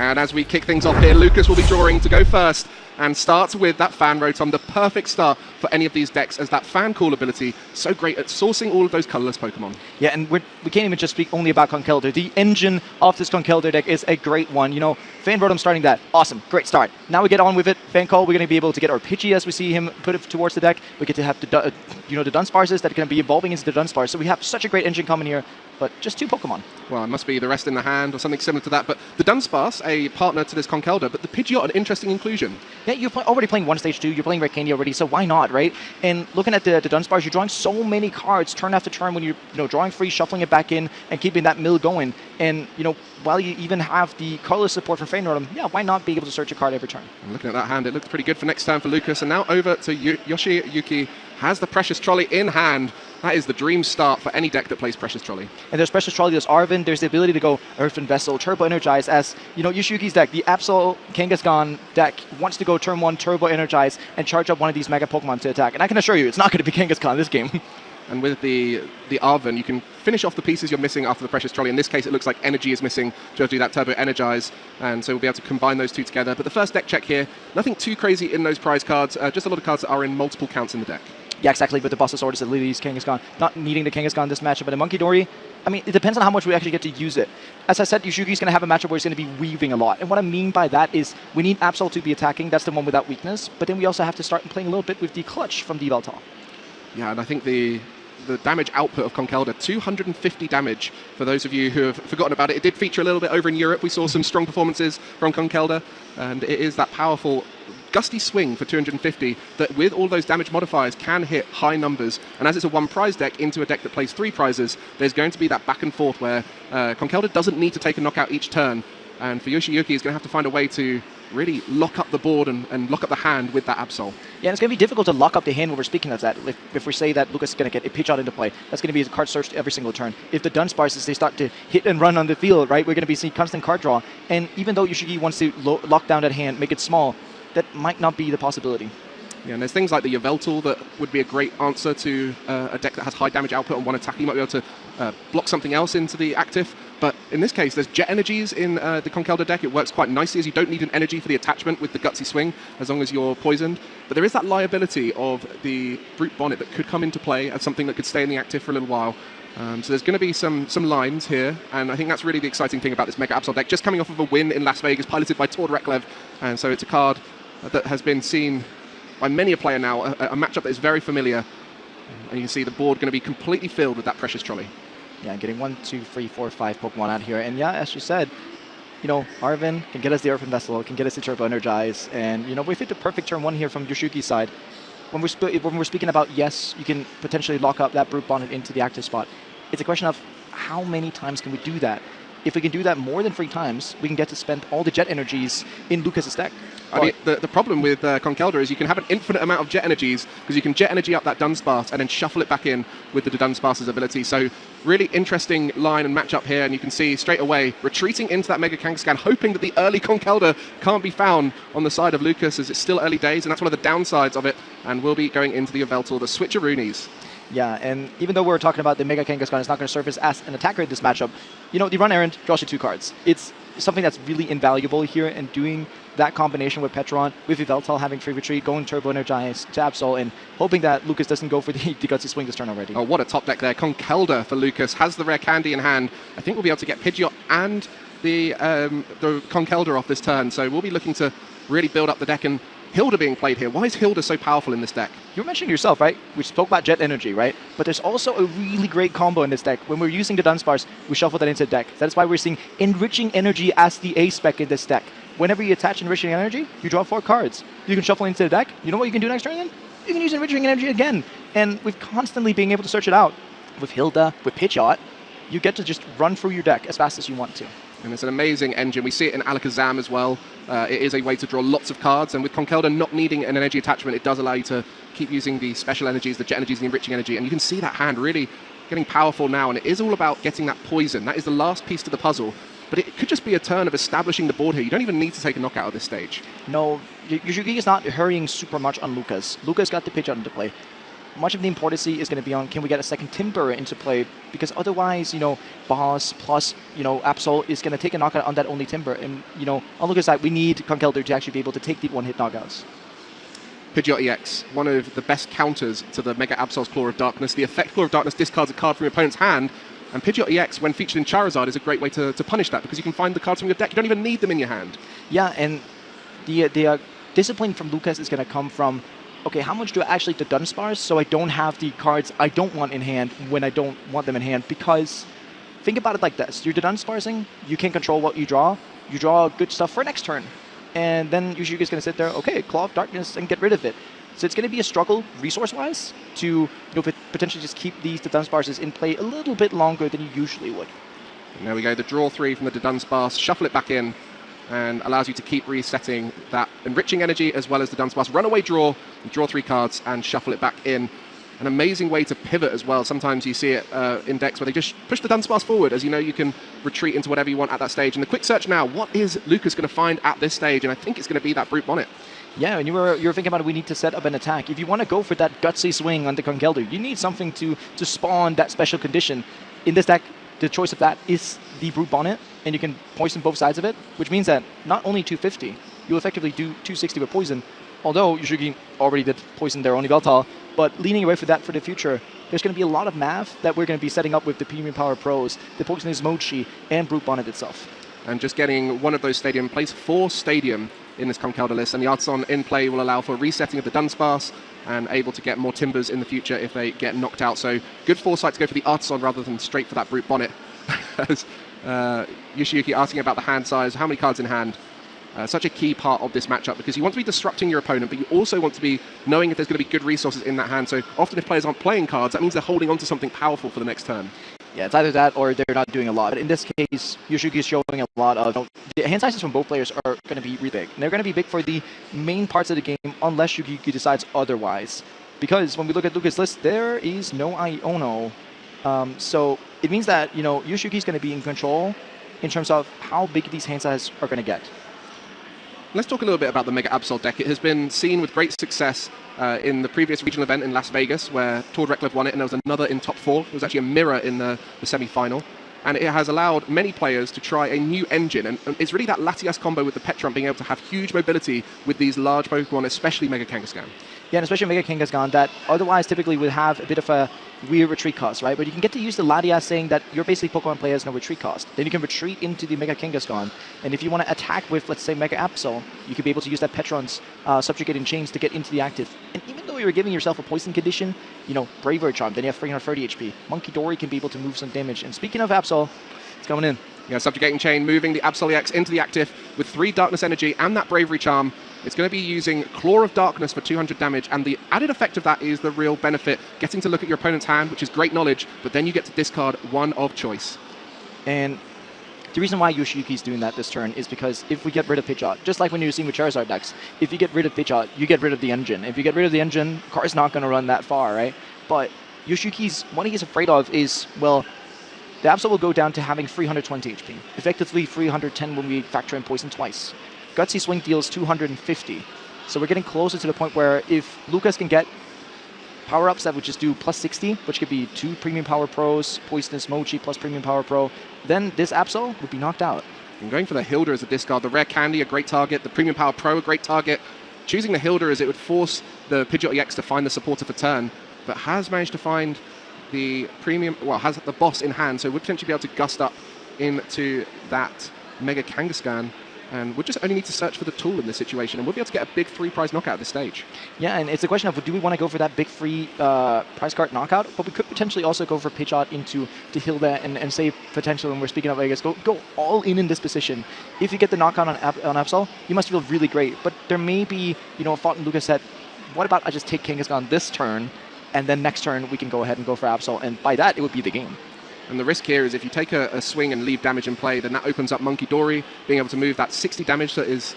And as we kick things off here, Lucas will be drawing to go first and starts with that Fan Rotom, the perfect start for any of these decks, as that Fan Call ability, so great at sourcing all of those colorless Pokemon. Yeah, and we can't even just speak only about Conkeldurr. The engine of this Conkeldurr deck is a great one. You know, Fan Rotom starting that, awesome, great start. Now we get on with it. Fan Call, we're going to be able to get our Pidgey as we see him put it towards the deck. We get to have the Dunsparces that are going to be evolving into the Dunsparce. So we have such a great engine coming here, but just 2 Pokemon. Well, it must be the rest in the hand or something similar to that. But the Dunsparce, a partner to this Conkeldurr, but the Pidgeot, an interesting inclusion. Yeah, you're already playing 1 stage 2, you're playing Red Candy already, so why not, right? And looking at the Dunsparce, you're drawing so many cards turn after turn when you're drawing free, shuffling it back in, and keeping that mill going. And, while you even have the colorless support from Fan Rotom, yeah, why not be able to search a card every turn? And looking at that hand, it looks pretty good for next turn for Lucas. And now over to Yoshiyuki, has the Precious Trolley in hand. That is the dream start for any deck that plays Precious Trolley. And there's Precious Trolley, there's Arven, there's the ability to go Earthen Vessel, Turbo Energize, as, Yoshiyuki's deck, the Absol Kangaskhan deck, wants to go turn 1, Turbo Energize, and charge up one of these Mega Pokemon to attack. And I can assure you, it's not going to be Kangaskhan this game. And with the Arven, you can finish off the pieces you're missing after the Precious Trolley. In this case, it looks like energy is missing to be able to do that Turbo Energize, and so we'll be able to combine those two together. But the first deck check here, nothing too crazy in those prize cards, just a lot of cards that are in multiple counts in the deck. Yeah, exactly, but the Bossasaurus, the Lilies, Kangaskhan, not needing the Kangaskhan this matchup, but the Monkey Dory, I mean, it depends on how much we actually get to use it. As I said, Yoshiuki's going to have a matchup where he's going to be weaving a lot. And what I mean by that is we need Absol to be attacking, that's the one without weakness, but then we also have to start playing a little bit with the Clutch from the Yveltal. Yeah, and I think the damage output of Conkeldurr, 250 damage for those of you who have forgotten about it. It did feature a little bit over in Europe. We saw some strong performances from Conkeldurr, and it is that powerful gusty swing for 250 that with all those damage modifiers can hit high numbers. And as it's a 1 prize deck into a deck that plays 3 prizes, there's going to be that back and forth where Conkeldurr doesn't need to take a knockout each turn, and for Yoshiyuki he's going to have to find a way to really lock up the board and lock up the hand with that Absol. Yeah, and it's going to be difficult to lock up the hand when we're speaking of that. If we say that Lucas is going to get a Pidgeot into play, that's going to be a card searched every single turn. If the Dunsparces, they start to hit and run on the field, right, we're going to be seeing constant card draw. And even though Yoshiki wants to lock down that hand, make it small, that might not be the possibility. Yeah, and there's things like the Yveltal that would be a great answer to a deck that has high damage output on 1 attack. You might be able to block something else into the active. But in this case, there's Jet Energies in the Conkeldurr deck. It works quite nicely as you don't need an energy for the attachment with the Gutsy Swing as long as you're poisoned. But there is that liability of the Brute Bonnet that could come into play as something that could stay in the active for a little while. So there's going to be some lines here, and I think that's really the exciting thing about this Mega Absol deck. Just coming off of a win in Las Vegas, piloted by Tord Reklev, and so it's a card that has been seen by many a player now, a matchup that is very familiar, and you can see the board going to be completely filled with that Precious Trolley. Yeah, getting 1, 2, 3, 4, 5 Pokemon out here, and yeah, as you said, Arven can get us the Earthen Vessel, can get us the Turbo Energize, and we fit the perfect turn 1 here from Yoshiuki's side. When we're speaking about, yes, you can potentially lock up that Brute Bonnet into the active spot, it's a question of how many times can we do that? If we can do that more than 3 times, we can get to spend all the Jet Energies in Lucas's deck. I mean, the problem with Conkeldurr is you can have an infinite amount of Jet Energies because you can Jet Energy up that Dunsparce and then shuffle it back in with the Dunsparce's ability. So really interesting line and matchup here, and you can see straight away retreating into that Mega Kangaskhan, hoping that the early Conkeldurr can't be found on the side of Lucas as it's still early days, and that's one of the downsides of it, and we'll be going into the Yveltal, the Switcheroonies. Yeah, and even though we're talking about the Mega Kangaskhan is not going to surface as an attacker in this matchup, the Run Errand draws you 2 cards. It's something that's really invaluable here, and doing that combination with Petron, with Yveltal having free retreat, going Turbo Energize to Absol, and hoping that Lucas doesn't go for the Gutsy Swing this turn already. Oh, what a top deck there. Conkeldurr for Lucas has the Rare Candy in hand. I think we'll be able to get Pidgeot and the Conkeldurr off this turn, so we'll be looking to really build up the deck. And Hilda being played here. Why is Hilda so powerful in this deck? You were mentioning yourself, right? We spoke about Jet Energy, right? But there's also a really great combo in this deck. When we're using the Dunsparce, we shuffle that into the deck. That's why we're seeing Enriching Energy as the A-spec in this deck. Whenever you attach Enriching Energy, you draw 4 cards. You can shuffle into the deck. You know what you can do next turn then? You can use Enriching Energy again. And with constantly being able to search it out, with Hilda, with Pidgeot, you get to just run through your deck as fast as you want to. And it's an amazing engine. We see it in Alakazam as well. It is a way to draw lots of cards, and with Conkeldurr not needing an energy attachment, it does allow you to keep using the special energies, the Jet Energies, and the Enriching Energy, and you can see that hand really getting powerful now, and it is all about getting that poison. That is the last piece to the puzzle, but it could just be a turn of establishing the board here. You don't even need to take a knockout at this stage. No, Yoshiuki is not hurrying super much on Lucas. Lucas got the pitch out into play. much of the importance is going to be on can we get a second Timber into play, because otherwise, Boss plus, Absol is going to take a knockout on that only Timber. And, on Lucas' side, we need Conkeldurr to actually be able to take the one-hit knockouts. Pidgeot EX, one of the best counters to the Mega Absol's Claw of Darkness. The effect Claw of Darkness discards a card from your opponent's hand, and Pidgeot EX, when featured in Charizard, is a great way to punish that, because you can find the cards from your deck. You don't even need them in your hand. Yeah, and the discipline from Lucas is going to come from, okay, how much do I actually the Dunsparce so I don't have the cards I don't want in hand when I don't want them in hand? Because think about it like this. You're the Dunsparsing, you can't control what you draw good stuff for next turn. And then usually you're just going to sit there, okay, Claw of Darkness, and get rid of it. So it's going to be a struggle resource-wise to potentially just keep the Dunsparces in play a little bit longer than you usually would. And there we go, the draw 3 from the Dunsparce, shuffle it back in, and allows you to keep resetting that enriching energy as well as the Dunsparce. Runaway draw 3 cards and shuffle it back in. An amazing way to pivot as well. Sometimes you see it in decks where they just push the Dunsparce forward. As you know, you can retreat into whatever you want at that stage. And the quick search now, what is Lucas going to find at this stage? And I think it's going to be that Brute Bonnet. Yeah, and you were thinking about it, we need to set up an attack. If you want to go for that gutsy swing on the Conkeldurr, you need something to spawn that special condition. In this deck, the choice of that is the Brute Bonnet, and you can poison both sides of it, which means that not only 250, you'll effectively do 260 with poison, although Yushigi already did poison their only Veltal, but leaning away for that for the future, there's going to be a lot of math that we're going to be setting up with the Premium Power Pros, the Poisonous Mochi, and Brute Bonnet itself. And just getting one of those Stadium, place 4 Stadium in this Conkeldurr list, and the Artisan in play will allow for resetting of the Dunsparce and able to get more Timbers in the future if they get knocked out. So good foresight to go for the Artisan rather than straight for that Brute Bonnet. As Yoshiyuki asking about the hand size, how many cards in hand? Such a key part of this matchup, because you want to be disrupting your opponent, but you also want to be knowing if there's going to be good resources in that hand. So often if players aren't playing cards, that means they're holding on to something powerful for the next turn. Yeah, it's either that or they're not doing a lot. But in this case, Yoshiyuki is showing a lot of... the hand sizes from both players are going to be really big. And they're going to be big for the main parts of the game, unless Yoshiyuki decides otherwise. Because when we look at Lucas' list, there is no Iono. So it means that, Yoshiyuki is going to be in control in terms of how big these hand sizes are going to get. Let's talk a little bit about the Mega Absol deck. It has been seen with great success in the previous regional event in Las Vegas, where Tord Reklev won it, and there was another in top 4. It was actually a mirror in the semi-final. And it has allowed many players to try a new engine. And it's really that Latias combo with the Petron being able to have huge mobility with these large Pokemon, especially Mega Kangaskhan. Yeah, and especially Mega Kangaskhan, that otherwise typically would have a bit of a weird retreat cost, right? But you can get to use the Latias, saying that your basically Pokemon player has no retreat cost. Then you can retreat into the Mega Kangaskhan. And if you want to attack with, let's say, Mega Absol, you could be able to use that Petron's subjugating chains to get into the active. And even though you're giving yourself a poison condition, Bravery Charm, then you have 330 HP. Monkey Dory can be able to move some damage. And speaking of Absol, it's coming in. Yeah, Subjugating Chain, moving the Absol EX into the active with 3 Darkness Energy and that Bravery Charm. It's going to be using Claw of Darkness for 200 damage, and the added effect of that is the real benefit, getting to look at your opponent's hand, which is great knowledge, but then you get to discard one of choice. And the reason why Yoshiyuki's doing that this turn is because if we get rid of Pidgeot, just like when you're seeing with Charizard decks, if you get rid of Pidgeot, you get rid of the engine. If you get rid of the engine, car's not going to run that far, right? But Yoshiyuki's, what he's afraid of is, well, the Absol will go down to having 320 HP. Effectively 310 when we factor in Poison twice. Gutsy Swing deals 250. So we're getting closer to the point where if Lucas can get power-ups that would just do plus 60, which could be 2 Premium Power Pros, Poisonous Mochi plus Premium Power Pro, then this Absol would be knocked out. And going for the Hilda as a discard, the Rare Candy, a great target, the Premium Power Pro, a great target. Choosing the Hilda as it would force the Pidgeot EX to find the supporter for turn, but has managed to find the premium, well, has the boss in hand, so would potentially be able to gust up into that Mega Kangaskhan, and would just only need to search for the tool in this situation, and we'll be able to get a big 3-prize knockout at this stage. Yeah, and it's a question of, do we want to go for that big free prize card knockout, but we could potentially also go for Pidgeot into the Hilda and say potentially, when we're speaking of Vegas, go all in this position. If you get the knockout on Absol, you must feel really great, but there may be, a thought in Lucas said, what about I just take Kangaskhan this turn, and then next turn we can go ahead and go for Absol, and by that it would be the game. And the risk here is if you take a swing and leave damage in play, then that opens up Monkey Dory, being able to move that 60 damage that is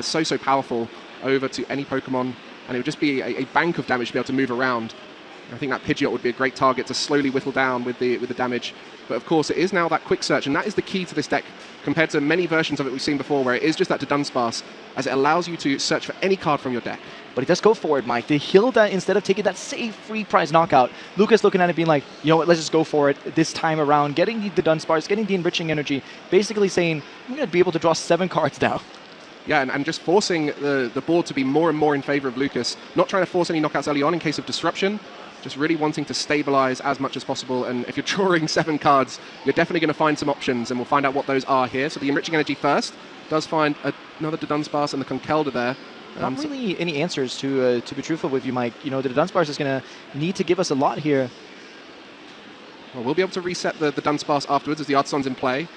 so powerful over to any Pokemon, and it would just be a bank of damage to be able to move around. I think that Pidgeot would be a great target to slowly whittle down with the damage. But of course, it is now that quick search, and that is the key to this deck. compared to many versions of it we've seen before where it is just that Dunsparce, as it allows you to search for any card from your deck. But he does go for it, Mike. The Hilda, instead of taking that safe free prize knockout, Lucas looking at it being like, you know what, let's just go for it this time around, getting the Dunsparce, getting the enriching energy, basically saying, I'm going to be able to draw 7 cards now. Yeah, and just forcing the board to be more and more in favor of Lucas, not trying to force any knockouts early on in case of disruption, just really wanting to stabilize as much as possible. And if you're drawing 7 cards, you're definitely going to find some options, and we'll find out what those are here. So the enriching energy first does find another Dunsparce and the Conkeldurr there. Not really any answers, to be truthful with you, Mike. You know, the Dunsparce is going to need to give us a lot here. Well, we'll be able to reset the Dunsparce afterwards as the Artisan's in play,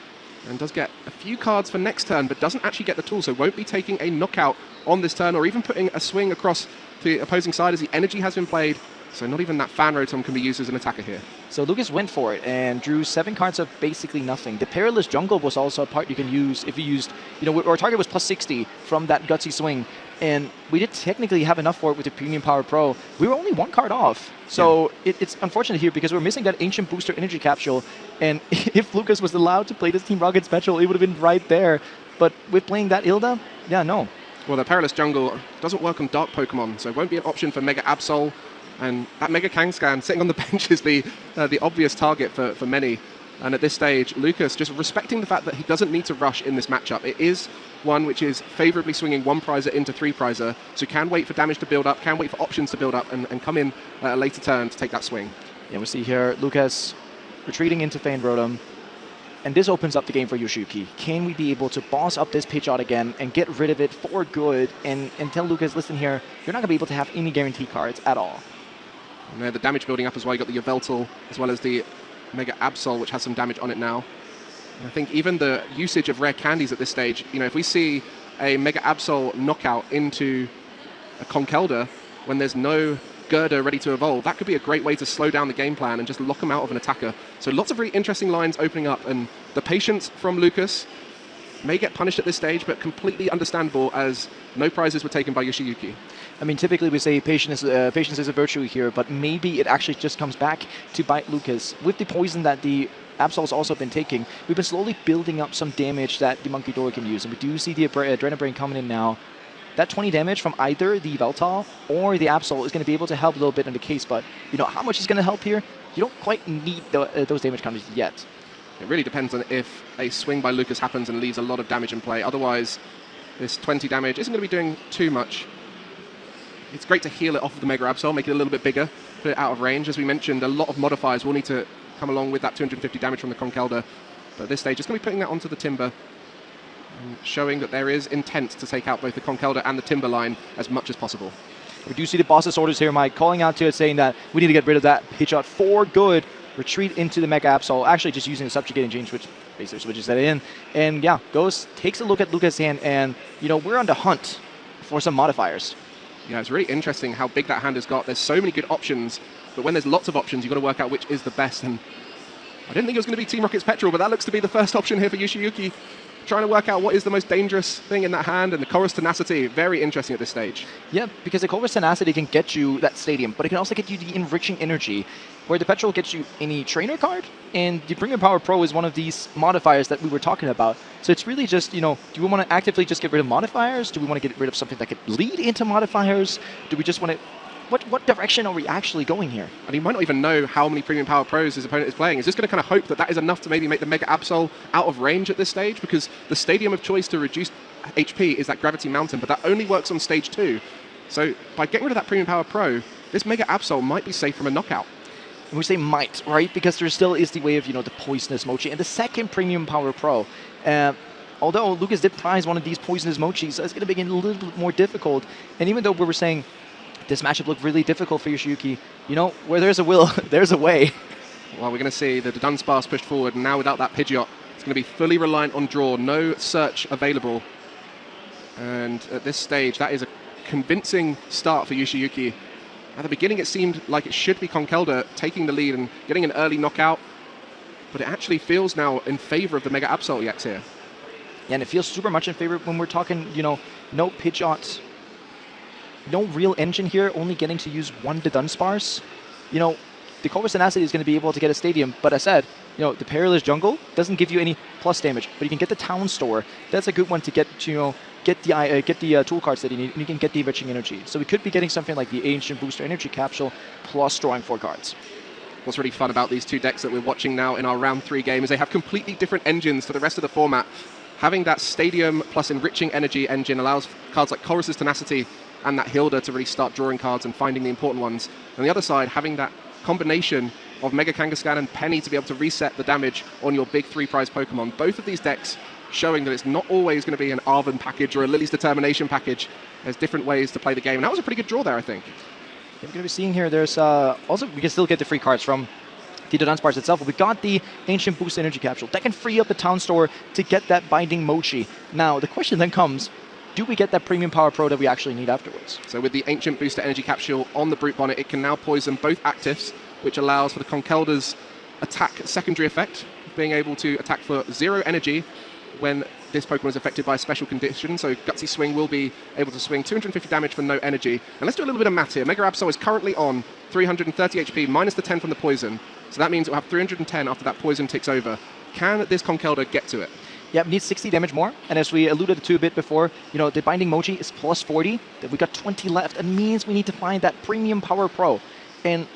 and does get a few cards for next turn, but doesn't actually get the tool, so won't be taking a knockout on this turn, or even putting a swing across the opposing side as the energy has been played. So not even that Fan Rotom can be used as an attacker here. So Lucas went for it and drew 7 cards of basically nothing. The Perilous Jungle was also a part you can use if you used, you know, our target was plus 60 from that Gutsy Swing. And we did technically have enough for it with the Premium Power Pro. We were only 1 card off. So it's unfortunate here because we're missing that Ancient Booster Energy Capsule. And if Lucas was allowed to play this Team Rocket Special, it would have been right there. But with playing that Hilda, yeah, no. Well, the Perilous Jungle doesn't work on Dark Pokemon, so it won't be an option for Mega Absol. And that Mega Kangaskhan sitting on the bench is the obvious target for many. And at this stage, Lucas just respecting the fact that he doesn't need to rush in this matchup. It is one which is favorably swinging 1 prizer into 3 prizer, so can wait for damage to build up, can wait for options to build up, and come in at a later turn to take that swing. Yeah, we see here Lucas retreating into Fan Rotom. And this opens up the game for Yoshiyuki. Can we be able to boss up this Pidgeot again and get rid of it for good and tell Lucas, listen here, you're not going to be able to have any guaranteed cards at all. And there, the damage building up as well. You got the Yveltal as well as the Mega Absol, which has some damage on it now. And I think even the usage of rare candies at this stage, you know, if we see a Mega Absol knockout into a Conkeldurr when there's no Girder ready to evolve, that could be a great way to slow down the game plan and just lock them out of an attacker. So lots of really interesting lines opening up, and the patience from Lucas may get punished at this stage, but completely understandable as no prizes were taken by Yoshiyuki. I mean, typically we say patience is a virtue here, but maybe it actually just comes back to bite Lucas. With the poison that the Absol's also been taking, we've been slowly building up some damage that the Monkey can use, and we do see the Adrenabrain coming in now. That 20 damage from either the Yveltal or the Absol is going to be able to help a little bit in the case, but you know how much is going to help here? You don't quite need those damage counters yet. It really depends on if a swing by Lucas happens and leaves a lot of damage in play. Otherwise, this 20 damage isn't going to be doing too much. It's great to heal it off of the Mega Absol, make it a little bit bigger, put it out of range. As we mentioned, a lot of modifiers will need to come along with that 250 damage from the Conkeldurr. But at this stage, just going to be putting that onto the Timber, and showing that there is intent to take out both the Conkeldurr and the Timber line as much as possible. We do see the boss's orders here, Mike, calling out to it, saying that we need to get rid of that Pidgeot for good. Retreat into the Mega Absol, actually just using the subjugating chain switch, basically switches that in. And yeah, takes a look at Lucas' hand, and you know, we're on the hunt for some modifiers. Yeah, it's really interesting how big that hand has got. There's so many good options, but when there's lots of options, you've got to work out which is the best. And I didn't think it was going to be Team Rocket's Petrol, but that looks to be the first option here for Yoshiyuki. Trying to work out what is the most dangerous thing in that hand, and the Chorus Tenacity, very interesting at this stage. Yeah, because the Chorus Tenacity can get you that Stadium, but it can also get you the Enriching Energy, where the Petrol gets you any trainer card, and the Premium Power Pro is one of these modifiers that we were talking about. So it's really just, you know, do we want to actively just get rid of modifiers? Do we want to get rid of something that could lead into modifiers? Do we just want to... What direction are we actually going here? And he might not even know how many Premium Power Pros his opponent is playing. Is just going to kind of hope that that is enough to maybe make the Mega Absol out of range at this stage, because the stadium of choice to reduce HP is that Gravity Mountain, but that only works on stage 2. So by getting rid of that Premium Power Pro, this Mega Absol might be safe from a knockout. And we say might, right? Because there still is the way of, you know, the Poisonous Mochi and the second Premium Power Pro. Although Lucas did prize one of these Poisonous Mochis, it's going to be a little bit more difficult. And even though we were saying this matchup looked really difficult for Yoshiyuki, you know, where there's a will, there's a way. Well, we're going to see the Dunsparce pushed forward, and now without that Pidgeot, it's going to be fully reliant on draw, no search available. And at this stage, that is a convincing start for Yoshiyuki. At the beginning, it seemed like it should be Conkeldurr taking the lead and getting an early knockout, but it actually feels now in favor of the Mega Absol EX here. Yeah, and it feels super much in favor when we're talking, you know, no Pidgeot, no real engine here, only getting to use one Dunsparce. You know, the Chorus Tenacity is going to be able to get a Stadium, but as I said, the Perilous Jungle doesn't give you any plus damage, but you can get the Town Store. That's a good one to get to, get the tool cards that you need, and you can get the Enriching Energy. So we could be getting something like the Ancient Booster Energy Capsule plus drawing 4 cards. What's really fun about these two decks that we're watching now in our round 3 game is they have completely different engines to the rest of the format. Having that Stadium plus Enriching Energy engine allows cards like Chorus's Tenacity and that Hilda to really start drawing cards and finding the important ones. On the other side, having that combination of Mega Kangaskhan and Penny to be able to reset the damage on your big 3-prize Pokemon. Both of these decks showing that it's not always going to be an Arven package or a Lily's Determination package. There's different ways to play the game, and that was a pretty good draw there, I think. We're going to be seeing here, there's also, we can still get the free cards from the Dunsparce itself, but we got the Ancient Boost Energy Capsule. That can free up the Town Store to get that Binding Mochi. Now, the question then comes, do we get that Premium Power Pro that we actually need afterwards? So with the Ancient Booster Energy Capsule on the Brute Bonnet, it can now poison both actives, which allows for the Conkeldurr's attack secondary effect, being able to attack for 0 energy when this Pokemon is affected by a special condition. So Gutsy Swing will be able to swing 250 damage for no energy. And let's do a little bit of math here. Mega Absol is currently on 330 HP minus the 10 from the poison. So that means it will have 310 after that poison ticks over. Can this Conkeldurr get to it? Yeah, it needs 60 damage more. And as we alluded to a bit before, the Binding Mochi is plus 40. We got 20 left. It means we need to find that Premium Power Pro. And,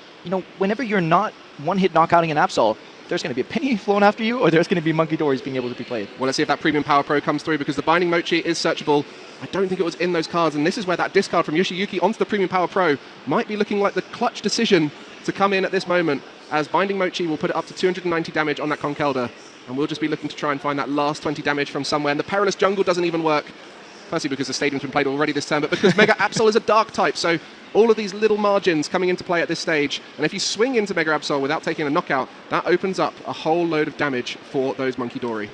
whenever you're not one-hit knockouting an Absol, there's going to be a Penny flown after you, or there's going to be Monkey Dories being able to be played. Well, let's see if that Premium Power Pro comes through, because the Binding Mochi is searchable. I don't think it was in those cards, and this is where that discard from Yoshiyuki onto the Premium Power Pro might be looking like the clutch decision to come in at this moment, as Binding Mochi will put it up to 290 damage on that Conkeldurr, and we'll just be looking to try and find that last 20 damage from somewhere. And the Perilous Jungle doesn't even work, firstly because the Stadium's been played already this turn, but because Mega Absol is a Dark type, so all of these little margins coming into play at this stage. And if you swing into Mega Absol without taking a knockout, that opens up a whole load of damage for those Monkey Dory.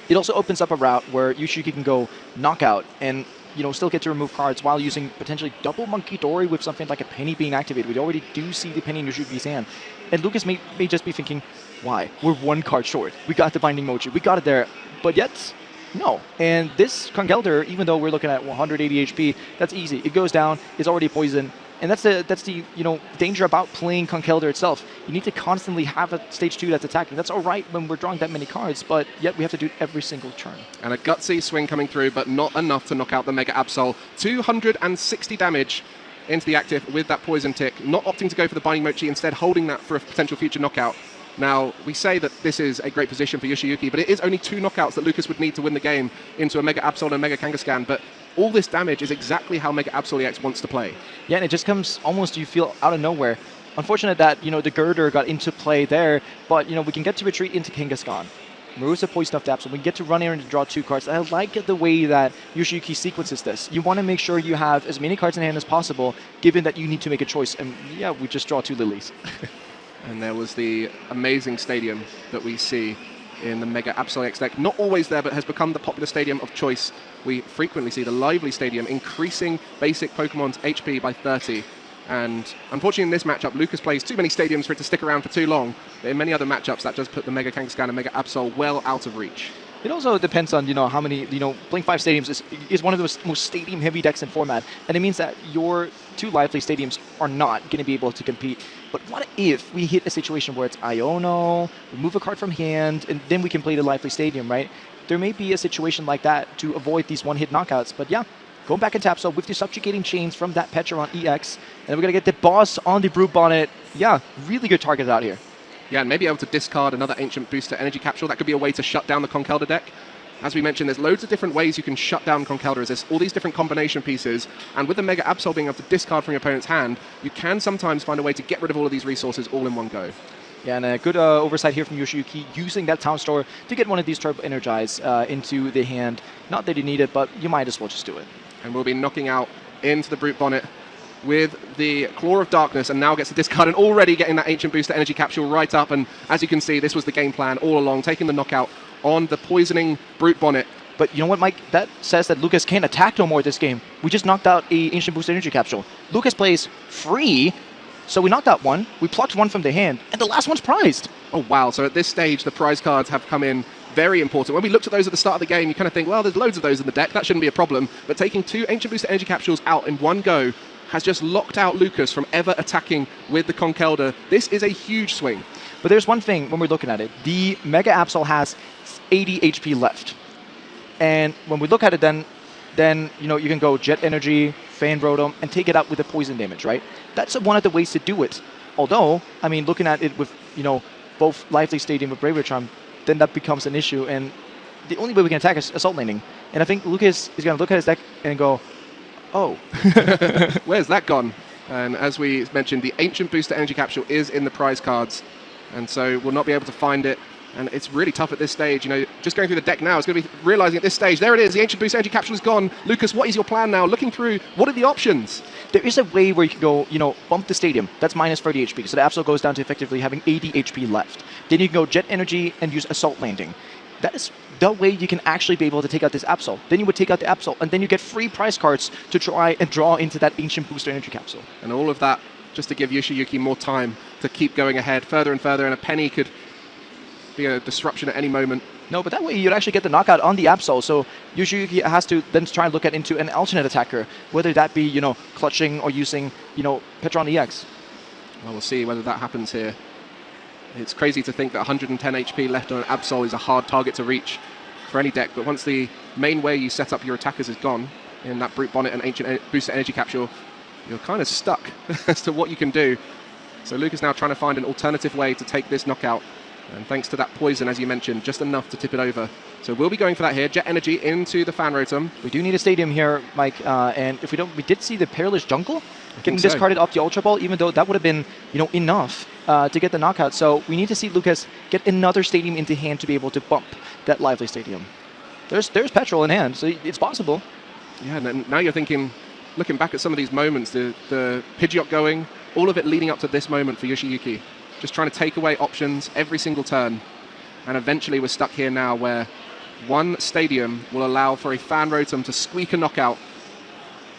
It also opens up a route where Yoshiyuki can go knockout and still get to remove cards while using potentially double Monkey Dory with something like a Penny being activated. We already do see the Penny in Yoshiyuki's hand. And Lucas may just be thinking, why? We're 1 card short. We got the Binding Mochi. We got it there. But yet, no. And this Conkeldurr, even though we're looking at 180 HP, that's easy. It goes down. It's already poisoned. And that's the danger about playing Conkeldurr itself. You need to constantly have a stage 2 that's attacking. That's all right when we're drawing that many cards, but yet we have to do it every single turn. And a gutsy swing coming through, but not enough to knock out the Mega Absol. 260 damage into the active with that poison tick. Not opting to go for the Binding Mochi, instead holding that for a potential future knockout. Now, we say that this is a great position for Yoshiyuki, but it is only 2 knockouts that Lucas would need to win the game into a Mega Absol and a Mega Kangaskhan, but all this damage is exactly how Mega Absol EX wants to play. Yeah, and it just comes almost, you feel, out of nowhere. Unfortunate that, the Girder got into play there, but, we can get to retreat into Kangaskhan. Marusa poisoned off the Absol. We get to run in and draw 2 cards. I like the way that Yoshiyuki sequences this. You want to make sure you have as many cards in hand as possible, given that you need to make a choice. And yeah, we just draw 2 Lilies. And there was the amazing Stadium that we see in the Mega Absol X deck. Not always there, but has become the popular Stadium of choice. We frequently see the Lively Stadium increasing basic Pokemon's HP by 30. And unfortunately in this matchup, Lucas plays too many Stadiums for it to stick around for too long. But in many other matchups, that does put the Mega Kangaskhan and Mega Absol well out of reach. It also depends on, how many, Blink 5 Stadiums is one of the most stadium-heavy decks in format. And it means that your 2 Lively Stadiums are not going to be able to compete. But what if we hit a situation where it's Iono, remove a card from hand, and then we can play the Lively Stadium, right? There may be a situation like that to avoid these 1-hit knockouts. But yeah, going back into Absol with the Subjugating Chains from that Petcheron EX. And we're going to get the boss on the Brute Bonnet. Yeah, really good targets out here. Yeah, and maybe able to discard another Ancient Booster Energy Capsule. That could be a way to shut down the Conkeldurr deck. As we mentioned, there's loads of different ways you can shut down Conkeldurr. There's all these different combination pieces, and with the Mega Absol being able to discard from your opponent's hand, you can sometimes find a way to get rid of all of these resources all in one go. Yeah, and a good oversight here from Yoshiyuki, using that Town Store to get one of these Turbo Energize into the hand. Not that you need it, but you might as well just do it. And we'll be knocking out into the Brute Bonnet with the Claw of Darkness, and now gets the discard, and already getting that Ancient Booster Energy Capsule right up. And as you can see, this was the game plan all along, taking the knockout on the poisoning Brute Bonnet. But you know what, Mike? That says that Lucas can't attack no more this game. We just knocked out a Ancient Booster Energy Capsule. Lucas plays free, so we knocked out 1, we plucked 1 from the hand, and the last one's prized. Oh wow, so at this stage the prize cards have come in very important. When we looked at those at the start of the game, you kind of think, well, there's loads of those in the deck, that shouldn't be a problem. But taking 2 Ancient Booster Energy Capsules out in one go has just locked out Lucas from ever attacking with the Conkeldurr. This is a huge swing. But there's one thing when we're looking at it. The Mega Absol has 80 HP left. And when we look at it then you can go Jet Energy, Fan Rotom, and take it out with the poison damage, right? That's one of the ways to do it. Although, I mean, looking at it with, both Lively Stadium with Bravery Charm, then that becomes an issue. And the only way we can attack is Assault Landing. And I think Lucas is going to look at his deck and go, oh. Where's that gone? And as we mentioned, the Ancient Booster Energy Capsule is in the prize cards. And so we'll not be able to find it. And it's really tough at this stage. Just going through the deck now, it's going to be realizing at this stage, there it is, the Ancient Booster Energy Capsule is gone. Lucas, what is your plan now? Looking through, what are the options? There is a way where you can go, bump the stadium. That's minus 30 HP. So the Absol goes down to effectively having 80 HP left. Then you can go Jet Energy and use Assault Landing. That is the way you can actually be able to take out this Absol. Then you would take out the Absol, and then you get free prize cards to try and draw into that Ancient Booster Energy Capsule. And all of that just to give Yoshiyuki more time to keep going ahead further and further, and a penny could be a disruption at any moment. No, but that way you'd actually get the knockout on the Absol, so Yoshiyuki has to then try and look into an alternate attacker, whether that be, clutching or using, Petron EX. Well, we'll see whether that happens here. It's crazy to think that 110 HP left on an Absol is a hard target to reach for any deck, but once the main way you set up your attackers is gone, in that Brute Bonnet and Ancient Booster Energy Capsule, you're kind of stuck as to what you can do. So Luke is now trying to find an alternative way to take this knockout. And thanks to that poison, as you mentioned, just enough to tip it over. So we'll be going for that here. Jet Energy into the Fan Rotom. We do need a stadium here, Mike. And if we don't, we did see the Perilous Jungle getting discarded off the Ultra Ball, even though that would have been, enough to get the knockout. So we need to see Lucas get another stadium into hand to be able to bump that Lively Stadium. There's petrol in hand, so it's possible. Yeah, and now you're thinking, looking back at some of these moments, the Pidgeot going, all of it leading up to this moment for Yoshiyuki. Just trying to take away options every single turn. And eventually we're stuck here now where one stadium will allow for a Fan Rotom to squeak a knockout.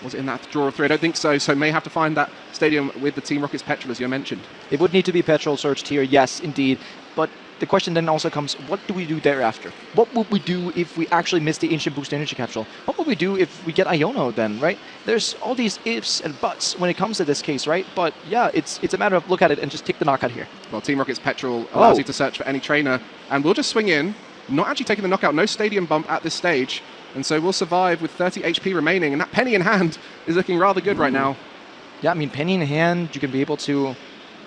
Was it in that draw of 3? I don't think so. So may have to find that stadium with the Team Rocket's Petrol, as you mentioned. It would need to be Petrol searched here, yes, indeed. But the question then also comes, what do we do thereafter? What would we do if we actually miss the Ancient Boost Energy Capsule? What would we do if we get Iono then, right? There's all these ifs and buts when it comes to this case, right? But yeah, it's a matter of look at it and just take the knockout here. Well, Team Rocket's Petrol allows you to search for any trainer, and we'll just swing in, not actually taking the knockout, no stadium bump at this stage, and so we'll survive with 30 HP remaining, and that penny in hand is looking rather good right now. Yeah, I mean, penny in hand, you can be able to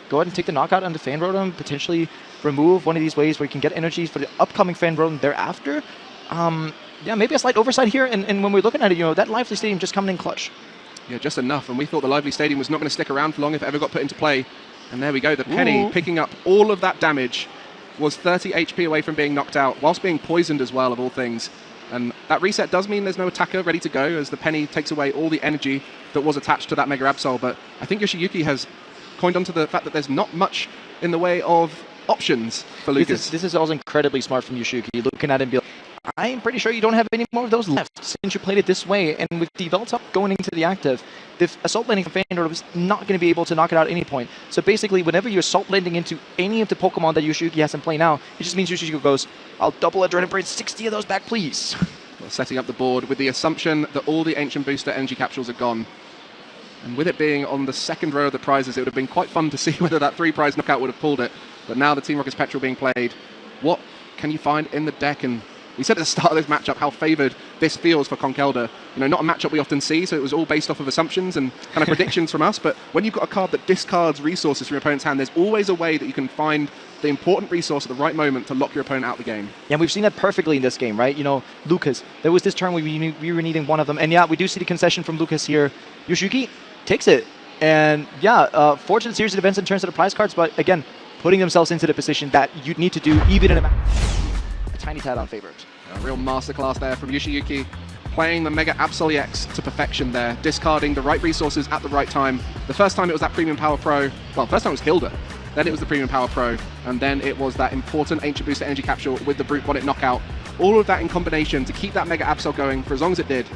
go ahead and take the knockout on the Fan Rotom, potentially remove one of these ways where you can get energies for the upcoming Fan Rotom thereafter. Yeah, maybe a slight oversight here, and when we're looking at it, that Lively Stadium just coming in clutch. Yeah, just enough, and we thought the Lively Stadium was not going to stick around for long if it ever got put into play. And there we go, the penny picking up all of that damage, was 30 HP away from being knocked out, whilst being poisoned as well, of all things. And that reset does mean there's no attacker ready to go, as the penny takes away all the energy that was attached to that Mega Absol. But I think Yoshiyuki has coined onto the fact that there's not much in the way of options for Lucas. This is also incredibly smart from Yoshiyuki, looking at it and be like, I'm pretty sure you don't have any more of those left since you played it this way. And with the Veltop going into the active, the Assault Landing from Fan Rotom is not going to be able to knock it out at any point. So basically, whenever you're Assault Landing into any of the Pokemon that Yoshiyuki has in play now, it just means Yoshiyuki goes, I'll double Adrenaline Brain, 60 of those back, please. Well, setting up the board with the assumption that all the Ancient Booster Energy Capsules are gone. And with it being on the second row of the prizes, it would have been quite fun to see whether that 3-prize knockout would have pulled it. But now the Team Rocket's Petrol being played, what can you find in the deck? And we said at the start of this matchup how favoured this feels for Conkeldurr. Not a matchup we often see, so it was all based off of assumptions and kind of predictions from us. But when you've got a card that discards resources from your opponent's hand, there's always a way that you can find the important resource at the right moment to lock your opponent out of the game. Yeah, we've seen that perfectly in this game, right? Lucas, there was this turn where we were needing one of them. And yeah, we do see the concession from Lucas here. Yoshiyuki takes it. And yeah, fortunate series of events in terms of the prize cards, but again, putting themselves into the position that you'd need to do even in a tiny tad unfavored. A real masterclass there from Yoshiyuki, playing the Mega Absol EX to perfection there, discarding the right resources at the right time. The first time it was that Premium Power Pro, well, first time it was Hilda, then it was the Premium Power Pro, and then it was that important Ancient Booster Energy Capsule with the Brute Bonnet knockout. All of that in combination to keep that Mega Absol going for as long as it did.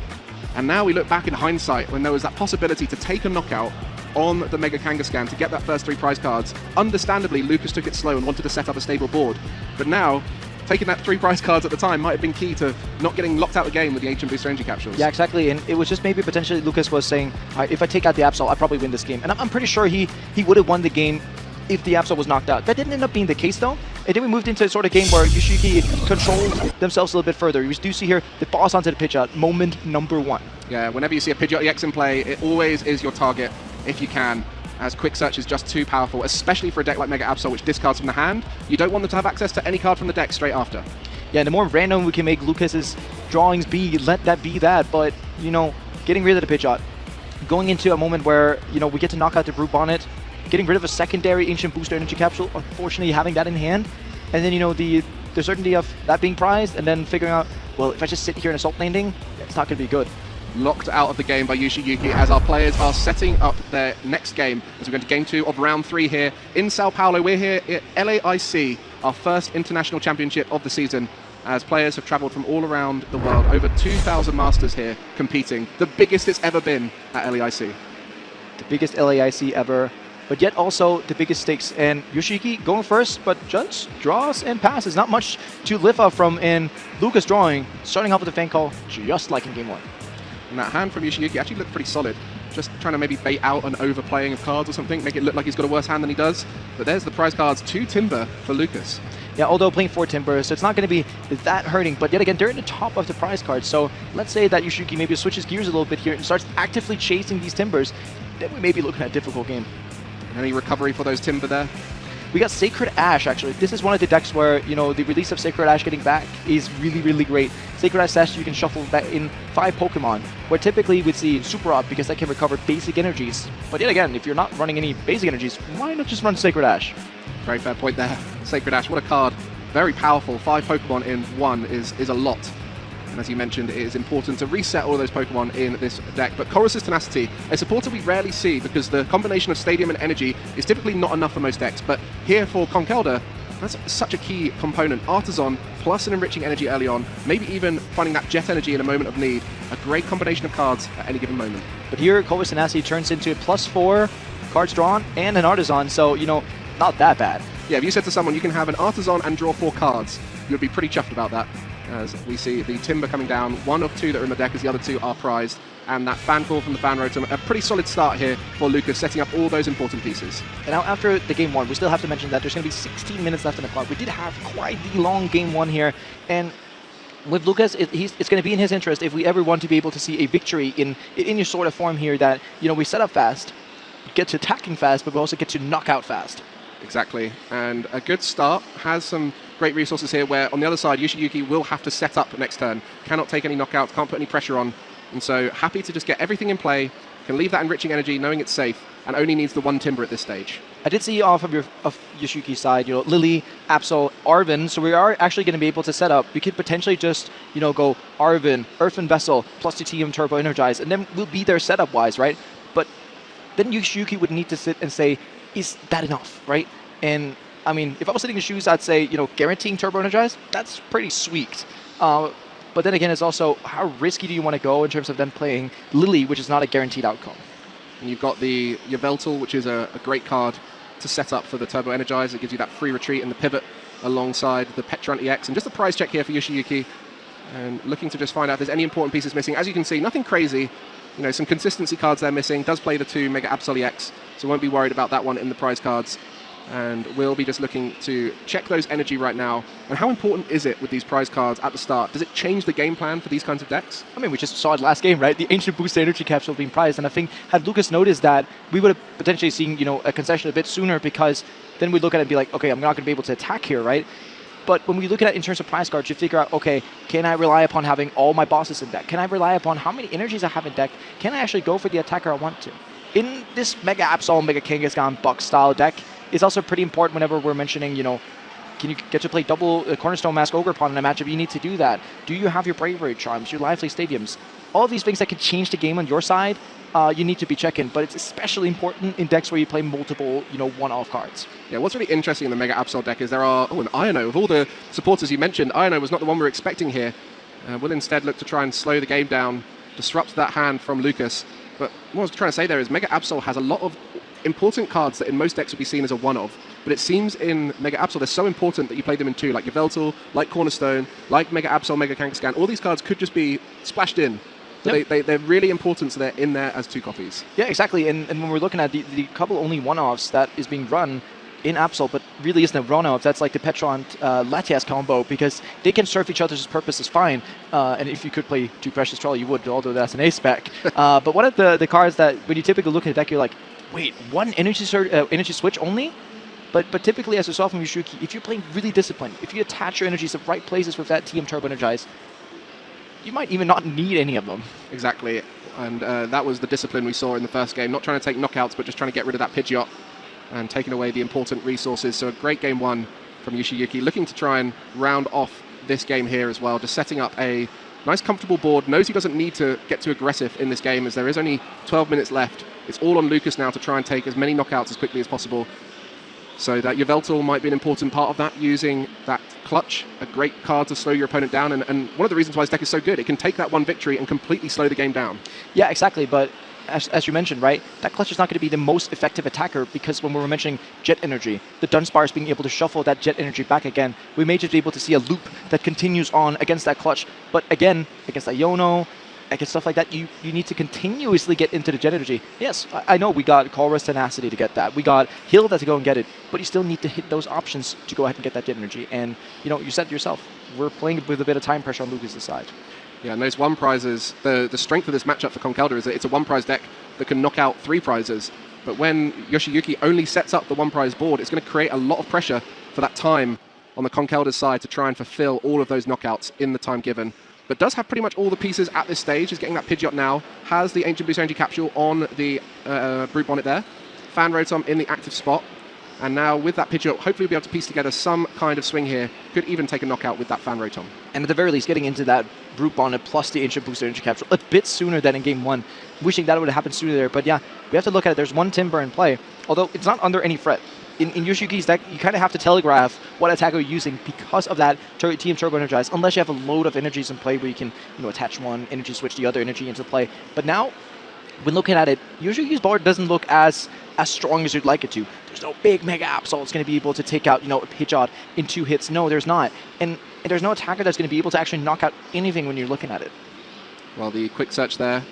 And now we look back in hindsight when there was that possibility to take a knockout on the Mega Kangaskhan to get that first 3 prize cards. Understandably, Lucas took it slow and wanted to set up a stable board. But now, taking that 3 prize cards at the time might have been key to not getting locked out of the game with the Ancient Booster Energy Capsules. Yeah, exactly. And it was just maybe potentially Lucas was saying, all right, if I take out the Absol, I probably win this game. And I'm pretty sure he would have won the game if the Absol was knocked out. That didn't end up being the case though. And then we moved into a sort of game where Yoshiyuki controlled themselves a little bit further. We do see here the boss onto the Pidgeot, moment number 1. Yeah, whenever you see a Pidgeot EX in play, it always is your target if you can, as Quick Search is just too powerful, especially for a deck like Mega Absol, which discards from the hand. You don't want them to have access to any card from the deck straight after. Yeah, the more random we can make Lucas's drawings be, let that be that. But, you know, getting rid of the Pidgeot, going into a moment where, you know, we get to knock out the Brute Bonnet, getting rid of a secondary Ancient Booster Energy Capsule, unfortunately having that in hand, and then, you know, the certainty of that being prized, and then figuring out, well, if I just sit here in Assault Landing, it's not going to be good. Locked out of the game by Yoshiyuki as our players are setting up their next game as we go into game 2 of round 3 here in Sao Paulo. We're here at LAIC, our first international championship of the season, as players have travelled from all around the world. Over 2,000 masters here competing, the biggest it's ever been at LAIC. The biggest LAIC ever, but yet also the biggest stakes. And Yoshiyuki going first, but just draws and passes. Not much to live off from in Lucas drawing, starting off with a fan call, just like in game 1. And that hand from Yoshiyuki actually looked pretty solid. Just trying to maybe bait out an overplaying of cards or something, make it look like he's got a worse hand than he does. But there's the prize cards, 2 Timber for Lucas. Yeah, although playing 4 Timber, so it's not going to be that hurting. But yet again, they're in the top of the prize cards. So let's say that Yoshiyuki maybe switches gears a little bit here and starts actively chasing these Timbers. Then we may be looking at a difficult game. Any recovery for those Timber there? We got Sacred Ash, actually. This is one of the decks where, you know, the release of Sacred Ash getting back is really, really great. Sacred Ash says you can shuffle back in 5 Pokemon, where typically we'd see Super Rod because that can recover basic energies. But yet again, if you're not running any basic energies, why not just run Sacred Ash? Very fair point there. Sacred Ash, what a card. Very powerful. 5 Pokemon in 1 is a lot. And as you mentioned, it is important to reset all of those Pokemon in this deck. But Chorus's Tenacity, a supporter we rarely see because the combination of Stadium and Energy is typically not enough for most decks. But here for Conkeldurr, that's such a key component. Artisan plus an Enriching Energy early on, maybe even finding that Jet Energy in a moment of need. A great combination of cards at any given moment. But here, Chorus Tenacity turns into a +4 cards drawn and an Artisan, so, you know, not that bad. Yeah, if you said to someone you can have an Artisan and draw 4 cards, you'd be pretty chuffed about that. As we see the Timber coming down, 1 of 2 that are in the deck as the other 2 are prized. And that fan call from the fan rotom, a pretty solid start here for Lucas, setting up all those important pieces. And now after the game 1, we still have to mention that there's going to be 16 minutes left in the clock. We did have quite the long game 1 here. And with Lucas, it's going to be in his interest if we ever want to be able to see a victory in your sort of form here that, you know, we set up fast, get to attacking fast, but we also get to knock out fast. Exactly, and a good start has some great resources here where on the other side Yoshiyuki will have to set up next turn, cannot take any knockouts, can't put any pressure on, and so happy to just get everything in play, can leave that Enriching Energy knowing it's safe, and only needs the 1 Timber at this stage. I did see off of Yoshiyuki's side, you know, Lily, Absol, Arven, so we are actually going to be able to set up. We could potentially just, you know, go Arven, Earthen Vessel, plus the TM Turbo Energize, and then we'll be there setup-wise, right? But then Yoshiyuki would need to sit and say, is that enough, right? And I mean, if I was sitting in shoes, I'd say, you know, guaranteeing Turbo Energize, that's pretty sweet. But then again, it's also how risky do you want to go in terms of them playing Lily, which is not a guaranteed outcome. And you've got the Yveltal, which is a great card to set up for the Turbo Energize. It gives you that free retreat and the pivot alongside the Petrunt EX. And just a prize check here for Yoshiyuki. And looking to just find out if there's any important pieces missing. As you can see, nothing crazy. You know, some consistency cards there missing. Does play the 2 Mega Absol EX, so won't be worried about that one in the prize cards. And we'll be just looking to check those energy right now. And how important is it with these prize cards at the start? Does it change the game plan for these kinds of decks? I mean, we just saw it last game, right? The Ancient Booster Energy Capsule being prized. And I think had Lucas noticed that, we would have potentially seen, you know, a concession a bit sooner, because then we'd look at it and be like, okay, I'm not going to be able to attack here, right? But when we look at it in terms of prize cards, you figure out, okay, can I rely upon having all my bosses in deck? Can I rely upon how many energies I have in deck? Can I actually go for the attacker I want to? In this Mega Absol, Mega Kangaskhan, Buck style deck, it's also pretty important whenever we're mentioning, you know, can you get to play double Cornerstone Mask Ogerpon in a matchup? You need to do that. Do you have your Bravery Charms, your Lively Stadiums? All these things that can change the game on your side, you need to be checking. But it's especially important in decks where you play multiple, you know, one-off cards. Yeah, what's really interesting in the Mega Absol deck is there are, an Iono. Of all the supporters you mentioned, Iono was not the one we're expecting here. We'll instead look to try and slow the game down, disrupt that hand from Lucas. But what I was trying to say there is Mega Absol has a lot of important cards that in most decks would be seen as a one-of. But it seems in Mega Absol they're so important that you play them in 2, like Yveltal, like Cornerstone, like Mega Absol, Mega Kangaskhan. All these cards could just be splashed in. Yep. They're really important, so they're in there as 2 copies. Yeah, exactly. And when we're looking at the couple only one-offs that is being run, in Absol, but really isn't a run-out. That's like the Petron Latias combo, because they can serve each other's purposes fine. And if you could play 2 Precious Troll, you would, although that's an A spec. But one of the cards that when you typically look at a deck, you're like, wait, 1 energy switch only? But typically, as we saw from Yoshiyuki, if you're playing really disciplined, if you attach your energies to the right places with that TM Turbo Energize, you might even not need any of them. Exactly. And that was the discipline we saw in the first game. Not trying to take knockouts, but just trying to get rid of that Pidgeot and taking away the important resources. So a great game 1 from Yoshiyuki, looking to try and round off this game here as well. Just setting up a nice, comfortable board. Knows he doesn't need to get too aggressive in this game, as there is only 12 minutes left. It's all on Lucas now to try and take as many knockouts as quickly as possible. So that Yveltal might be an important part of that, using that clutch, a great card to slow your opponent down. And one of the reasons why this deck is so good, it can take that 1 victory and completely slow the game down. Yeah, exactly. But as you mentioned, right, that clutch is not going to be the most effective attacker, because when we were mentioning Jet Energy, the Dunsparce being able to shuffle that Jet Energy back again, we may just be able to see a loop that continues on against that clutch. But again, against Iono, against stuff like that, you need to continuously get into the Jet Energy. Yes, I know we got Colress Tenacity to get that. We got Hilda to go and get it. But you still need to hit those options to go ahead and get that Jet Energy. And, you know, you said it yourself, we're playing with a bit of time pressure on Lucas' side. Yeah, and those 1 prizes, the strength of this matchup for Conkeldurr is that it's a 1 prize deck that can knock out 3 prizes. But when Yoshiyuki only sets up the 1 prize board, it's going to create a lot of pressure for that time on the Conkeldurr's side to try and fulfill all of those knockouts in the time given. But does have pretty much all the pieces at this stage. Is getting that Pidgeot now. Has the Ancient Boost Energy Capsule on the Brute Bonnet there. Fan Rotom in the active spot. And now with that Pidgeot, hopefully we'll be able to piece together some kind of swing here. Could even take a knockout with that Fan Rotom. And at the very least, getting into that Brute Bonnet plus the Ancient Boost Energy Capsule a bit sooner than in Game 1. Wishing that would have happened sooner there. But yeah, we have to look at it. There's 1 Timber in play, although it's not under any threat. In Yoshiyuki's deck, you kind of have to telegraph what attack you're using because of that TM Turbo Energize, unless you have a load of energies in play where you can, you know, attach 1 energy, switch the other energy into play. But now, when looking at it, Yoshiyuki's board doesn't look as strong as you'd like it to. There's no big Mega Absol that's going to be able to take out, you know, a Pidgeot in 2 hits. No, there's not. And there's no attacker that's going to be able to actually knock out anything when you're looking at it. Well, the quick search there,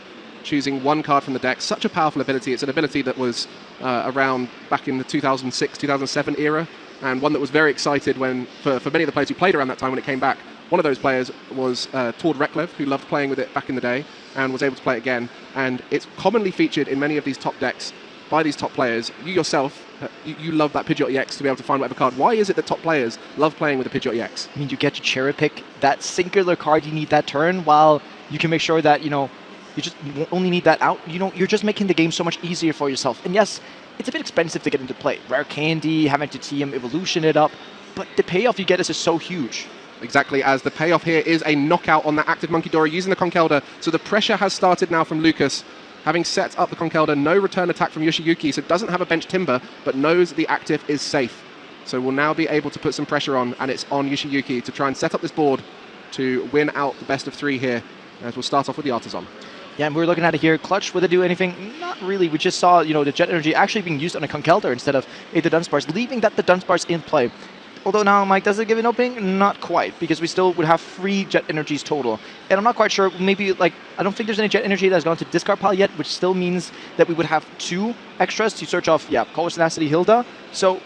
choosing 1 card from the deck, such a powerful ability. It's an ability that was around back in the 2006, 2007 era, and one that was very excited when, for many of the players who played around that time when it came back. One of those players was Tord Reklev, who loved playing with it back in the day and was able to play it again. And it's commonly featured in many of these top decks by these top players. You yourself, you love that Pidgeot EX to be able to find whatever card. Why is it that top players love playing with the Pidgeot EX? I mean, you get to cherry pick that singular card you need that turn, while you can make sure that, you know, you just only need that out. You know, you're just making the game so much easier for yourself. And yes, it's a bit expensive to get into play. Rare Candy, having to TM Evolution it up, but the payoff you get is just so huge. Exactly, as the payoff here is a knockout on that active Monkey using the Conkeldurr. So the pressure has started now from Lucas. Having set up the Conkeldurr, no return attack from Yoshiyuki, so doesn't have a bench Timber, but knows the active is safe. So we'll now be able to put some pressure on, and it's on Yoshiyuki to try and set up this board to win out the best of 3 here, as we'll start off with the Artisan. Yeah, and we're looking at it here. Clutch, would it do anything? Not really. We just saw, you know, the Jet Energy actually being used on a Conkeldurr instead of the Dunsparce, leaving that the Dunsparce in play. Although now, Mike, does it give an opening? Not quite, because we still would have 3 Jet Energies total. And I'm not quite sure, maybe, like, I don't think there's any Jet Energy that's gone to discard pile yet, which still means that we would have 2 extras to search off, yeah, Colress Tenacity, Hilda. So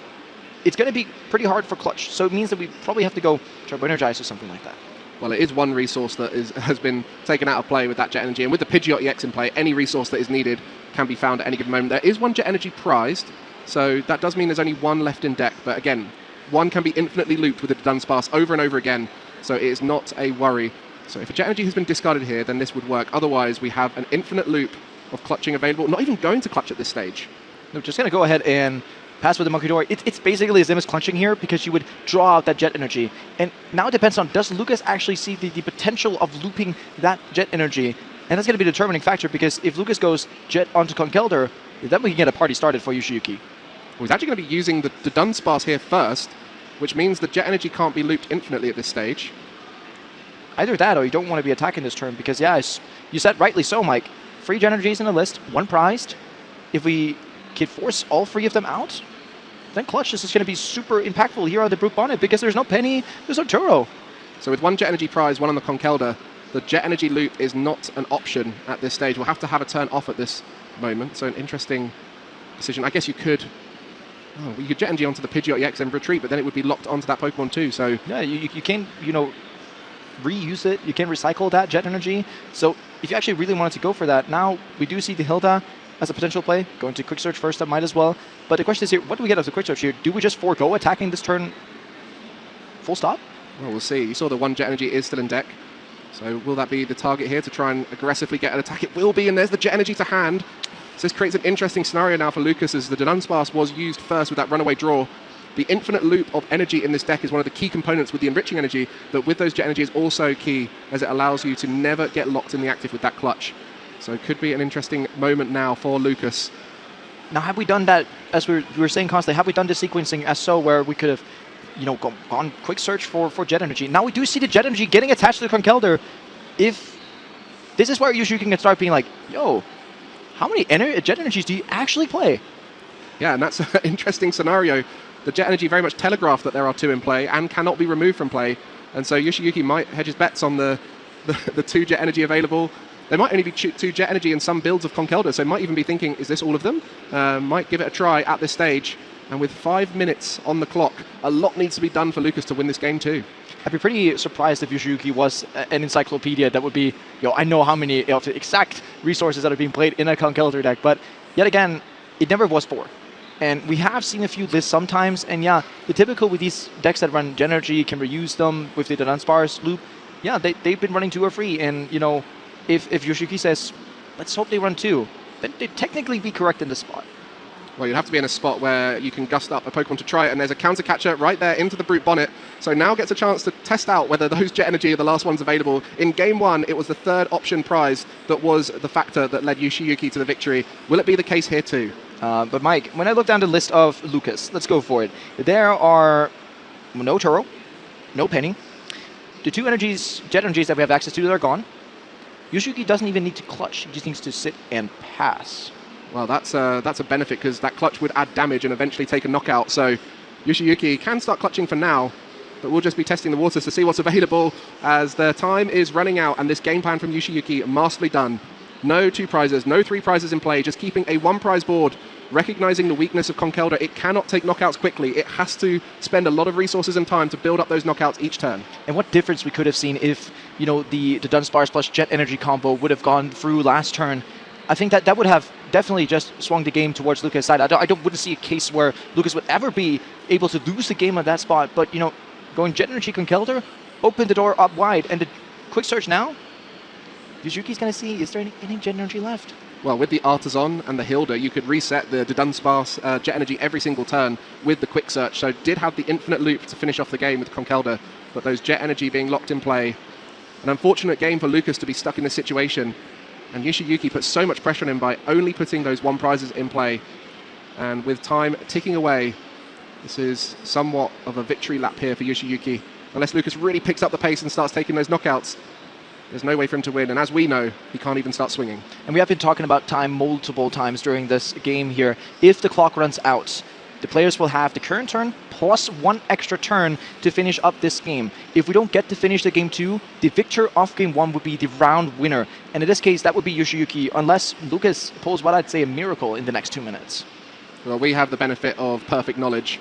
it's going to be pretty hard for Clutch. So it means that we probably have to go Turbo Energize or something like that. Well, it is one resource that has been taken out of play with that Jet Energy, and with the Pidgeot EX in play, any resource that is needed can be found at any given moment. There is 1 Jet Energy prized, so that does mean there's only 1 left in deck, but again, 1 can be infinitely looped with the Dunsparce over and over again, so it is not a worry. So if a Jet Energy has been discarded here, then this would work. Otherwise, we have an infinite loop of clutching available, not even going to clutch at this stage. No, just going to go ahead and pass with the Monkey. It's basically the same as clutching here, because you would draw out that Jet Energy. And now it depends on, does Lucas actually see the potential of looping that Jet Energy? And that's going to be the determining factor, because if Lucas goes Jet onto Conkeldurr, then we can get a party started for Yoshiyuki. Well, he's actually going to be using the Dunsparce here first, which means the Jet Energy can't be looped infinitely at this stage. Either that, or you don't want to be attacking this turn, because, yeah, you said rightly so, Mike. 3 Jet Energies in the list, 1 prized. If we can force all 3 of them out, then Clutch, this is going to be super impactful here on the Brute Bonnet, because there's no Penny, there's no Turo. So with 1 Jet Energy prize, 1 on the Conkeldurr, the Jet Energy loop is not an option at this stage. We'll have to have a turn off at this moment, so an interesting decision. I guess you could Oh, well, you could Jet Energy onto the Pidgeot EX and retreat, but then it would be locked onto that Pokemon too. So yeah, you can't, reuse it. You can recycle that Jet Energy. So if you actually really wanted to go for that, now we do see the Hilda as a potential play. Going to Quick Search first, that might as well. But the question is here, what do we get out of the Quick Search here? Do we just forego attacking this turn full stop? Well, we'll see. You saw the one Jet Energy is still in deck. So will that be the target here to try and aggressively get an attack? It will be, and there's the Jet Energy to hand. So this creates an interesting scenario now for Lucas, as the Dunsparce was used first with that runaway draw. The infinite loop of energy in this deck is one of the key components with the enriching energy, that with those Jet Energy is also key, as it allows you to never get locked in the active with that clutch. So it could be an interesting moment now for Lucas. Now, have we done that, as we were saying constantly, have we done the sequencing as so where we could have, gone Quick Search for Jet Energy? Now we do see the Jet Energy getting attached to the Conkeldurr. If this is where you can start being like, yo, how many Jet Energies do you actually play? Yeah, and that's an interesting scenario. The Jet Energy very much telegraphed that there are 2 in play and cannot be removed from play. And so Yoshiyuki might hedge his bets on the 2 Jet Energy available. There might only be 2 Jet Energy in some builds of Conkeldurr, so might even be thinking, is this all of them? Might give it a try at this stage. And with 5 minutes on the clock, a lot needs to be done for Lucas to win this game too. I'd be pretty surprised if Yoshiyuki was an encyclopedia that would be, I know how many of the exact resources that are being played in a Conkeldurr deck, but yet again, it never was 4. And we have seen a few lists sometimes, and yeah, the typical with these decks that run Jet Energy, can reuse them with the Dunsparce loop, yeah, they've been running 2 or 3, and if Yoshiyuki says, let's hope they run 2, then they'd technically be correct in the spot. Well, you'd have to be in a spot where you can gust up a Pokemon to try it, and there's a counter catcher right there into the Brute Bonnet. So now gets a chance to test out whether those Jet Energy are the last ones available. In Game 1, it was the 3rd option prize that was the factor that led Yoshiyuki to the victory. Will it be the case here too? But Mike, when I look down the list of Lucas, let's go for it. There are no Turo, no Penny. The 2 Jet Energies that we have access to, they're gone. Yoshiyuki doesn't even need to clutch, he just needs to sit and pass. Well, that's a benefit, because that clutch would add damage and eventually take a knockout. So Yoshiyuki can start clutching for now, but we'll just be testing the waters to see what's available, as the time is running out, and this game plan from Yoshiyuki masterfully done. No 2 prizes, no 3 prizes in play, just keeping a 1 prize board, recognizing the weakness of Conkeldurr. It cannot take knockouts quickly. It has to spend a lot of resources and time to build up those knockouts each turn. And what difference we could have seen if, the Dunsparce plus Jet Energy combo would have gone through last turn. I think that would have definitely just swung the game towards Lucas' side. I wouldn't see a case where Lucas would ever be able to lose the game at that spot. But, going Jet Energy Conkeldurr, open the door up wide. And the Quick Search now, Yoshiyuki's going to see, is there any Jet Energy left? Well, with the Artisan and the Hilda, you could reset the Dunsparce Jet Energy every single turn with the Quick Search. So did have the infinite loop to finish off the game with Conkeldurr, but those Jet Energy being locked in play. An unfortunate game for Lucas to be stuck in this situation. And Yoshiyuki put so much pressure on him by only putting those 1 prizes in play. And with time ticking away, this is somewhat of a victory lap here for Yoshiyuki. Unless Lucas really picks up the pace and starts taking those knockouts, there's no way for him to win. And as we know, he can't even start swinging. And we have been talking about time multiple times during this game here. If the clock runs out, the players will have the current turn plus 1 extra turn to finish up this game. If we don't get to finish the game 2, the victor of game 1 would be the round winner. And in this case, that would be Yoshiyuki, unless Lucas pulls what I'd say a miracle in the next 2 minutes. Well, we have the benefit of perfect knowledge.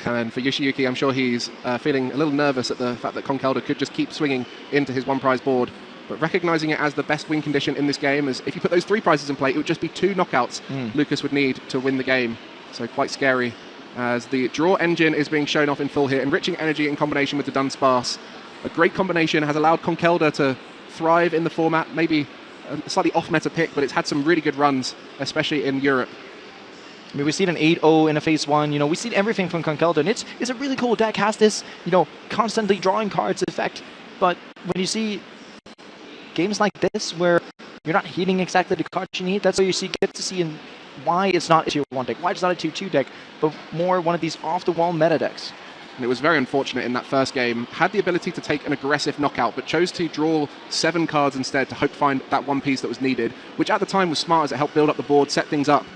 And for Yoshiyuki, I'm sure he's feeling a little nervous at the fact that Conkeldurr could just keep swinging into his 1 prize board. But recognizing it as the best win condition in this game, as if you put those 3 prizes in play, it would just be 2 knockouts Lucas would need to win the game. So quite scary, as the draw engine is being shown off in full here. Enriching energy in combination with the Dunsparce. A great combination, has allowed Conkeldurr to thrive in the format. Maybe a slightly off-meta pick, but it's had some really good runs, especially in Europe. I mean, we've seen an 8-0 in a phase 1. We've seen everything from Conkeldurr, and it's a really cool deck. Has this, constantly drawing cards effect. But when you see games like this where you're not hitting exactly the cards you need, that's where you get to see why it's not a tier 1 deck, why it's not a tier 2 deck, but more one of these off-the-wall meta decks. And it was very unfortunate in that first game. Had the ability to take an aggressive knockout, but chose to draw 7 cards instead to hope find that 1 piece that was needed, which at the time was smart, as it helped build up the board, set things up.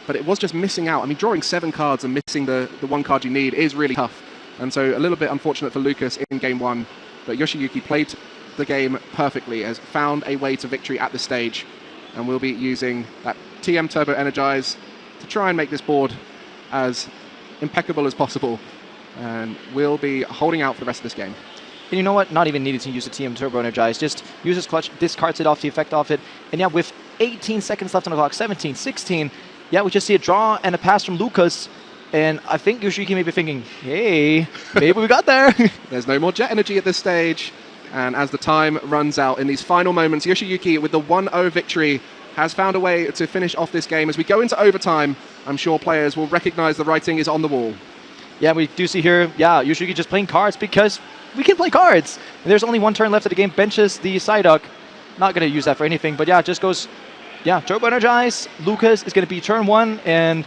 But it was just missing out. I mean, drawing 7 cards and missing the 1 card you need is really tough. And so a little bit unfortunate for Lucas in game 1. But Yoshiyuki played the game perfectly, has found a way to victory at this stage. And we'll be using that TM Turbo Energize to try and make this board as impeccable as possible, and will be holding out for the rest of this game. And you know what? Not even needed to use the TM Turbo Energize. Just uses Clutch, discards it off the effect off it. And yeah, with 18 seconds left on the clock, 17, 16, yeah, we just see a draw and a pass from Lucas. And I think Yoshiyuki may be thinking, hey, maybe we got there. There's no more jet energy at this stage. And as the time runs out in these final moments, Yoshiyuki with the 1-0 victory has found a way to finish off this game. As we go into overtime, I'm sure players will recognize the writing is on the wall. Yeah, we do see here, yeah, Yoshiyuki just playing cards because we can play cards. And there's only one turn left of the game, benches the Psyduck. Not going to use that for anything, but yeah, just goes, yeah, Turbo Energize. Lucas is going to be turn 1, and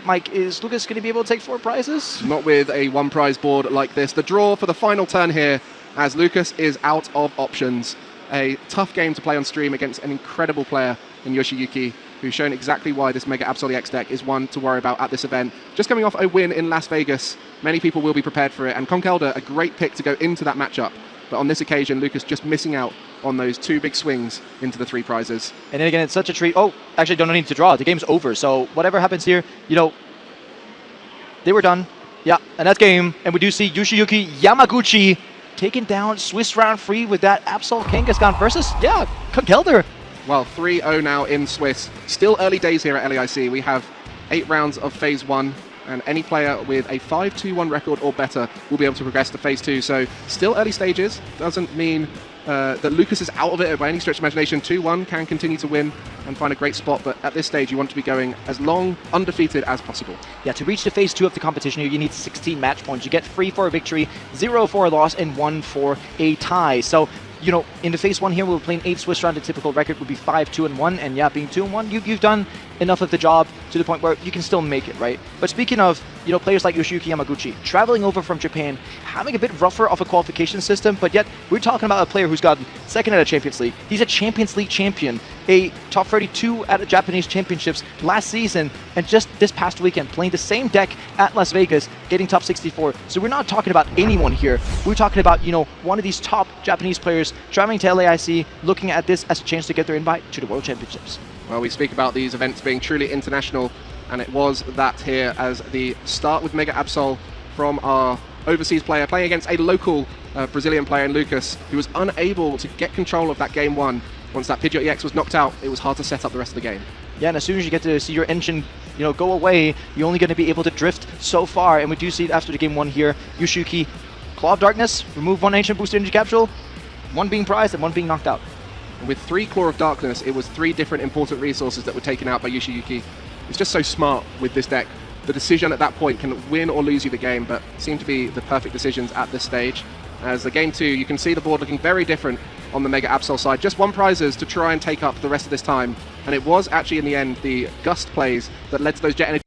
Mike, is Lucas going to be able to take 4 prizes? Not with a 1-prize board like this. The draw for the final turn here, as Lucas is out of options. A tough game to play on stream against an incredible player in Yoshiyuki, who's shown exactly why this Mega Absol EX deck is one to worry about at this event. Just coming off a win in Las Vegas, many people will be prepared for it, and Conkeldurr, a great pick to go into that matchup. But on this occasion, Lucas just missing out on those 2 big swings into the 3 prizes. And then again, it's such a treat. Oh, actually, don't need to draw. The game's over. So whatever happens here, you know, they were done. Yeah, and that's game. And we do see Yoshiyuki Yamaguchi taking down Swiss round 3 with that Absol Kangaskhan versus, yeah, Conkeldurr. Well, 3-0 now in Swiss. Still early days here at LAIC. We have 8 rounds of Phase 1, and any player with a 5-2-1 record or better will be able to progress to Phase 2. So still early stages. Doesn't mean that Lucas is out of it by any stretch of imagination. 2-1 can continue to win and find a great spot, but at this stage you want to be going as long undefeated as possible. Yeah, to reach the Phase 2 of the competition here, you need 16 match points. You get 3 for a victory, 0 for a loss, and 1 for a tie. So, you know, in the Phase 1 here, we're playing 8 Swiss round. The typical record would be 5-2-1, and yeah, being 2-1, you've done enough of the job to the point where you can still make it, right? But speaking of, you know, players like Yoshiyuki Yamaguchi, traveling over from Japan, having a bit rougher of a qualification system, but yet we're talking about a player who's gotten second at a Champions League. He's a Champions League champion, a top 32 at the Japanese championships last season, and just this past weekend playing the same deck at Las Vegas, getting top 64. So we're not talking about anyone here. We're talking about, you know, one of these top Japanese players traveling to LAIC, looking at this as a chance to get their invite to the World Championships. Well, we speak about these events being truly international, and it was that here as the start with Mega Absol from our overseas player playing against a local Brazilian player in Lucas, who was unable to get control of that game 1. Once that Pidgeot EX was knocked out, it was hard to set up the rest of the game. Yeah, and as soon as you get to see your engine, you know, go away, you're only going to be able to drift so far, and we do see it after the game 1 here. Yoshiyuki, Claw of Darkness, remove 1 Ancient Booster Energy Capsule, 1 being prized and 1 being knocked out. With 3 Claw of Darkness, it was 3 different important resources that were taken out by Yoshiyuki. It's just so smart with this deck. The decision at that point can win or lose you the game, but seem to be the perfect decisions at this stage. As the game 2, you can see the board looking very different on the Mega Absol side. Just 1 prizes to try and take up the rest of this time. And it was actually in the end the Gust plays that led to those Jet Energy